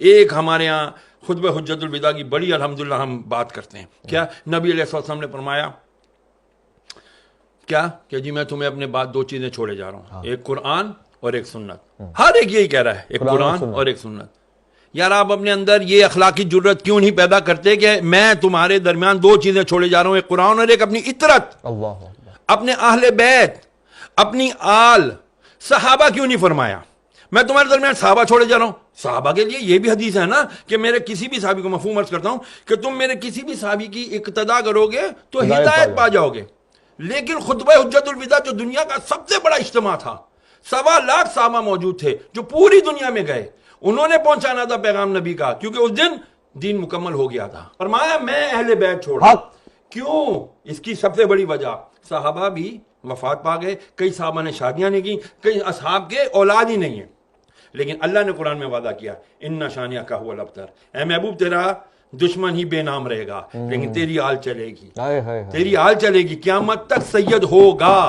ایک ہمارے یہاں خطبہ حجت الوداع کی بڑی الحمدللہ ہم بات کرتے ہیں. کیا نبی علیہ السلام نے فرمایا کیا کہ جی میں تمہیں اپنے بعد دو چیزیں چھوڑے جا رہا ہوں, ایک قرآن اور ایک سنت. ہر ایک یہی کہہ رہا ہے, ایک قرآن اور ایک سنت. یار آپ اپنے اندر یہ اخلاقی جرت کیوں نہیں پیدا کرتے کہ میں تمہارے درمیان دو چیزیں چھوڑے جا رہا ہوں, ایک قرآن اور ایک اپنی اطرت, اپنے اہل بیت, اپنی آل. صحابہ کیوں نہیں فرمایا میں تمہارے درمیان صحابہ چھوڑے جا رہا ہوں؟ صحابہ کے لیے یہ بھی حدیث ہے نا کہ میرے کسی بھی صحابی کو, مفہوم عرض کرتا ہوں کہ تم میرے کسی بھی صحابی کی اقتداء کرو گے تو ہدایت پا جاؤ گے. لیکن خطبہ حجت الوداع جو دنیا کا سب سے بڑا اجتماع تھا, 1.25 لاکھ صحابہ موجود تھے جو پوری دنیا میں گئے, انہوں نے پہنچانا تھا پیغام نبی کا, کیونکہ اس دن دین مکمل ہو گیا تھا. فرمایا میں اہل بیت چھوڑا. کیوں؟ اس کی سب سے بڑی وجہ, صحابہ بھی وفات پا گئے, کئی صحابہ نے شادیاں نہیں کی, کئی اصحاب کے اولاد ہی نہیں ہیں, لیکن اللہ نے قرآن میں وعدہ کیا ان شانیہ کا هو الابتر, اے محبوب تیرا دشمن ہی بے نام رہے گا لیکن تیری آل چلے گی, تیری آل چلے گی, قیامت تک سید ہوگا.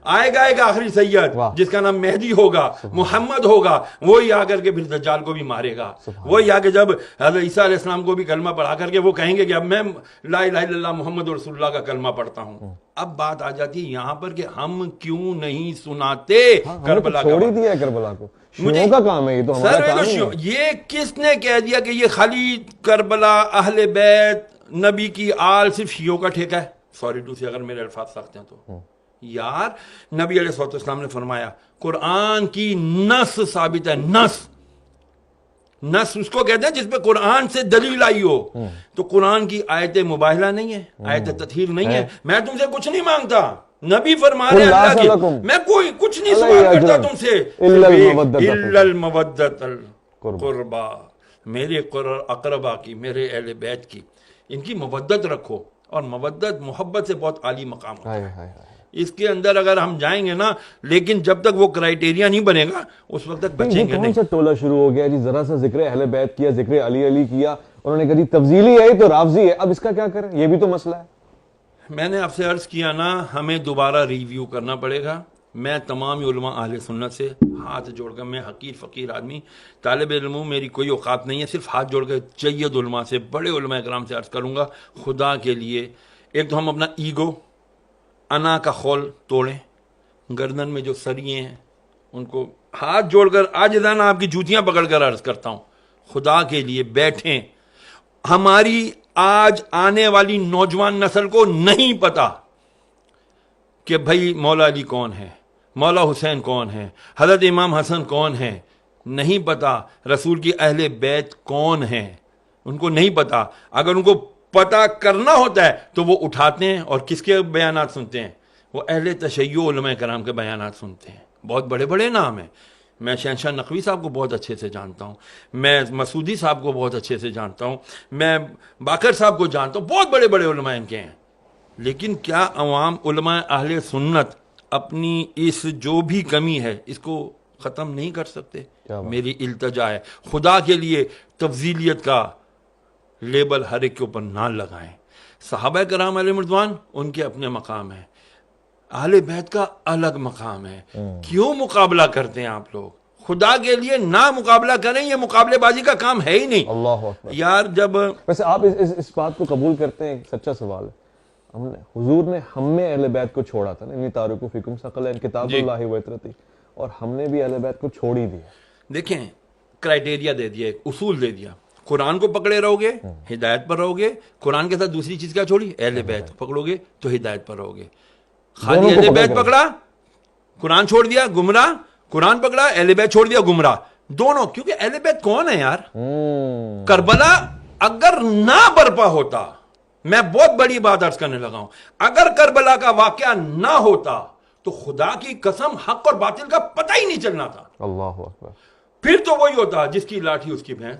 آئے گا آخری سید جس کا نام مہدی ہوگا, محمد ہوگا, وہی آ کر کے پھر دجال کو بھی مارے گا. وہی آ کے جب حضرت عیسیٰ علیہ السلام کو بھی کلمہ پڑھا کر کے وہ کہیں گے کہ اب میں لا الہ الا اللہ محمد رسول اللہ کا کلمہ پڑھتا ہوں. اب بات آ جاتی ہے یہاں پر کہ ہم کیوں نہیں سناتے کربلا کا. چھوڑ دیا کربلا کو, شیعوں کا کام ہے یہ, تو ہمارا کام ہے. یہ کس نے کہہ دیا کہ یہ خالی کربلا, اہل بیت, نبی کی آل صرف شیعوں کا ٹھیکہ ہے؟ سوری ٹو سے اگر میرے الفاظ سخت ہیں تو یار, نبی علیہ السلام نے فرمایا قرآن کی نص ثابت ہے. نص اس کو کہتے ہیں جس پہ قرآن سے دلیل آئی ہو. تو قرآن کی آیت مباہلہ نہیں ہے, آیت تطہیر نہیں ہے. میں تم سے کچھ نہیں مانگتا, نبی فرما رہے اللہ کی, میں کوئی کچھ نہیں سوال کرتا تم سے, الا المودۃ القربا, میرے اقربا کی, میرے اہل بیت کی, ان کی مودت رکھو. اور مودت محبت سے بہت عالی مقام ہوتا ہے. اس کے اندر اگر ہم جائیں گے نا, لیکن جب تک وہ کرائیٹیریا نہیں بنے گا اس وقت تک بچیں گے نہیں. کون سا ٹولہ شروع ہو گیا جی, ذرا سا ذکر اہل بیت کیا, ذکر علی کیا, انہوں نے کہا جی تفضیلی ہے تو رافضی ہے. اب اس کا کیا کریں, یہ بھی تو مسئلہ ہے. میں نے آپ سے عرض کیا نا, ہمیں دوبارہ ریویو کرنا پڑے گا. میں تمام علماء اہل سنت سے ہاتھ جوڑ کر, میں حقیر فقیر آدمی, طالب علم ہوں, میری کوئی اوقات نہیں ہے, صرف ہاتھ جوڑ کر جید علماء سے, بڑے علماء کرام سے عرض کروں گا, خدا کے لیے ایک تو ہم اپنا ایگو, انا کا خول توڑیں, گردن میں جو سریے ہیں ان کو ہاتھ جوڑ کر عاجزانہ آپ کی جوتیاں پکڑ کر عرض کرتا ہوں, خدا کے لیے بیٹھیں. ہماری آج آنے والی نوجوان نسل کو نہیں پتا کہ بھائی مولا علی کون ہے, مولا حسین کون ہے, حضرت امام حسن کون ہے, نہیں پتا. رسول کی اہل بیت کون ہیں, ان کو نہیں پتا. اگر ان کو پتا کرنا ہوتا ہے تو وہ اٹھاتے ہیں اور کس کے بیانات سنتے ہیں, وہ اہل تشیع علماء کرام کے بیانات سنتے ہیں. بہت بڑے بڑے نام ہیں, میں شہنشاہ نقوی صاحب کو بہت اچھے سے جانتا ہوں, میں مسعودی صاحب کو بہت اچھے سے جانتا ہوں, میں باقر صاحب کو جانتا ہوں, بہت بڑے بڑے علماء ان کے ہیں. لیکن کیا عوام علماء اہل سنت اپنی اس جو بھی کمی ہے اس کو ختم نہیں کر سکتے؟ میری التجا ہے, خدا کے لیے تفضیلیت کا لیبل ہر ایک کے اوپر نہ لگائیں. صحابہ کرام علیہ رضوان ان کے اپنے مقام ہیں, اہل بیت کا الگ مقام ہے. کیوں مقابلہ کرتے ہیں آپ لوگ؟ خدا کے لیے نہ مقابلہ کریں, یہ مقابلے بازی کا کام ہے ہی نہیں. اللہ اکبر. یار جب ویسے آپ اس بات کو قبول کرتے ہیں, سچا سوال ہے, حضور نے ہم میں اہل بیت کو چھوڑا تھا نا, انی تارکو فیکم ثقلین کتاب اللہ و اطرتی, اور ہم نے بھی اہل بیت کو چھوڑ ہی دیا. دیکھیں کرائیٹیریا دے دیا, ایک اصول دے دیا, قرآن کو پکڑے رہو گے ہدایت پر رہو گے, قرآن کے ساتھ دوسری چیز کیا چھوڑی, اہل بیت پکڑو گے تو ہدایت پر رہو گے. خالی اہل بیت پکڑا, قرآن چھوڑ دیا گمراہ, قرآن پکڑا اہل بیت چھوڑ دیا گمراہ, دونوں. کیونکہ اہل بیت کون ہے یار؟ کربلا اگر نہ برپا ہوتا, میں بہت بڑی بات عرض کرنے لگا ہوں, اگر کربلا کا واقعہ نہ ہوتا تو خدا کی قسم حق اور باطل کا پتہ ہی نہیں چلنا تھا. اللہ اکبر. پھر تو وہی ہوتا جس کی لاٹھی اس کی بھینس.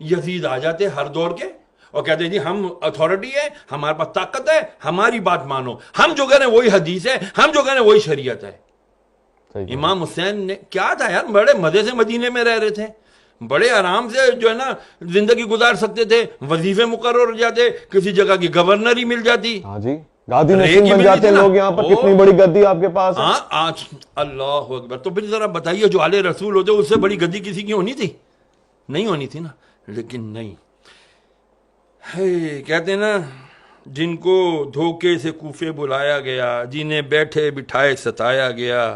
یزید آ جاتے ہر دور کے اور کہتے ہیں جی ہم اتھارٹی ہے, ہمارے پاس طاقت ہے, ہماری بات مانو, ہم جو کہہ رہے ہیں وہی حدیث ہے, ہم جو کہہ رہے ہیں وہی شریعت ہے. امام حسین نے کیا تھا یار, بڑے مزے سے مدینے میں رہ رہے تھے, بڑے آرام سے جو ہے نا زندگی گزار سکتے تھے, وظیفے مقرر ہو جاتے, کسی جگہ کی گورنر ہی مل جاتی. ہاں جی, گادی نشین بن جاتے لوگ یہاں پر. کتنی بڑی گدی آپ کے پاس ہے. ہاں آج اللہ اکبر. تو پھر ذرا بتائیے جو آل رسول ہوتے اس سے بڑی گدی کسی کی ہونی تھی؟ نہیں ہونی تھی نا، لیکن نہیں ہے۔ کہتے ہیں نا جن کو دھوکے سے کوفے بلایا گیا، جنہیں بیٹھے بٹھائے ستایا گیا،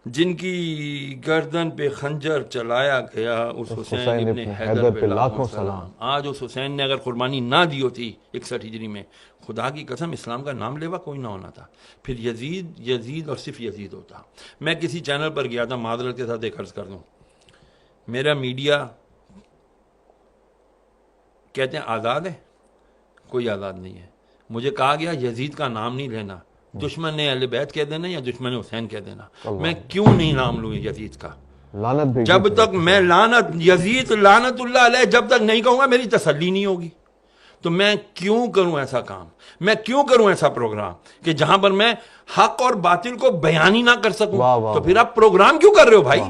جن کی گردن پہ خنجر چلایا گیا، اس حسین ابن حیدر پہ لاکھوں سلام۔ آج اس حسین نے اگر قربانی نہ دی ہوتی 61 ہجری میں، خدا کی قسم اسلام کا نام لیوا کوئی نہ ہونا تھا، پھر یزید اور صرف یزید ہوتا۔ میں کسی چینل پر گیا تھا، معذرت کے ساتھ ایک عرض کر دوں، میرا میڈیا کہتے ہیں آزاد ہے، کوئی آزاد نہیں ہے۔ مجھے کہا گیا یزید کا نام نہیں لینا، دشمن نے اہل بیت کہہ دینا یا دشمن حسین کہہ دینا۔ میں کیوں نہیں نام لوں یزید کا؟ لعنت بھیجی جب تک میں لعنت یزید لعنت اللہ علیہ جب تک نہیں کہوں گا میری تسلی نہیں ہوگی۔ تو میں کیوں کروں ایسا کام، میں کیوں کروں ایسا پروگرام کہ جہاں پر میں حق اور باطل کو بیان ہی نہ کر سکوں؟ تو پھر آپ پروگرام کیوں کر رہے ہو بھائی؟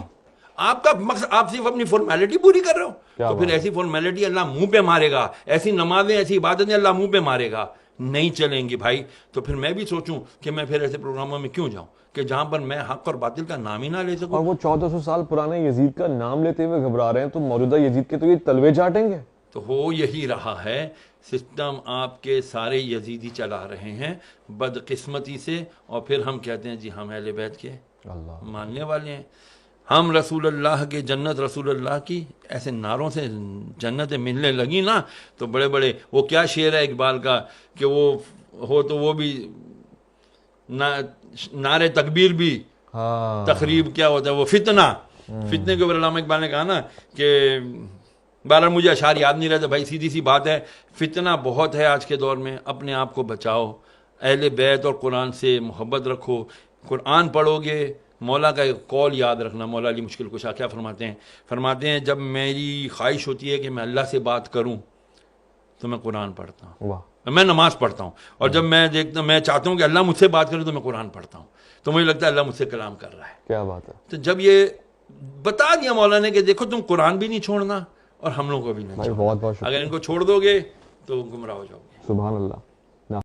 آپ کا مقصد، آپ صرف اپنی فارمیلٹی پوری کر رہے ہو، تو پھر ایسی فارمیلٹی اللہ منہ پہ مارے گا، ایسی نمازیں ایسی عبادتیں اللہ منہ پہ مارے گا، نہیں چلیں گی بھائی۔ تو پھر میں بھی سوچوں کہ میں پھر ایسے پروگراموں میں کیوں جاؤں کہ جہاں پر میں حق اور باطل کا نام ہی نہ لے سکوں۔ اور وہ 1400 سال پرانے یزید کا نام لیتے ہوئے گھبرا رہے ہیں، تو موجودہ یزید کے تو یہ تلوے چاٹیں گے۔ تو ہو یہی رہا ہے، سسٹم آپ کے سارے یزیدی چلا رہے ہیں بدقسمتی سے، اور پھر ہم کہتے ہیں جی ہم اہل بیت کے ماننے والے ہیں، ہم رسول اللہ کے جنت رسول اللہ کی، ایسے نعروں سے جنتیں ملنے لگی نا تو بڑے بڑے، وہ کیا شعر ہے اقبال کا کہ وہ ہو تو وہ بھی نعرے تکبیر بھی، تقریب کیا ہوتا ہے وہ فتنہ، فتنے کے اوپر علامہ اقبال نے کہا نا کہ بہرحال مجھے اشعار یاد نہیں رہتے بھائی، سیدھی سی بات ہے، فتنہ بہت ہے آج کے دور میں، اپنے آپ کو بچاؤ، اہل بیت اور قرآن سے محبت رکھو، قرآن پڑھو گے۔ مولا کا ایک قول یاد رکھنا، مولا علی مشکل کشا کیا فرماتے ہیں جب میری خواہش ہوتی ہے کہ میں اللہ سے بات کروں تو میں قرآن پڑھتا ہوں، میں نماز پڑھتا ہوں، اور جب میں دیکھتا میں چاہتا ہوں کہ اللہ مجھ سے بات کرے تو میں قرآن پڑھتا ہوں، تو مجھے لگتا ہے اللہ مجھ سے کلام کر رہا ہے۔ کیا بات ہے۔ تو جب یہ بتا دیا مولا نے کہ دیکھو تم قرآن بھی نہیں چھوڑنا اور ہم لوگوں کو بھی نہیں چھوڑنا، بہت بہت اگر ان کو چھوڑ دو گے تو گمراہ ہو جاؤ گے۔ سبحان اللہ۔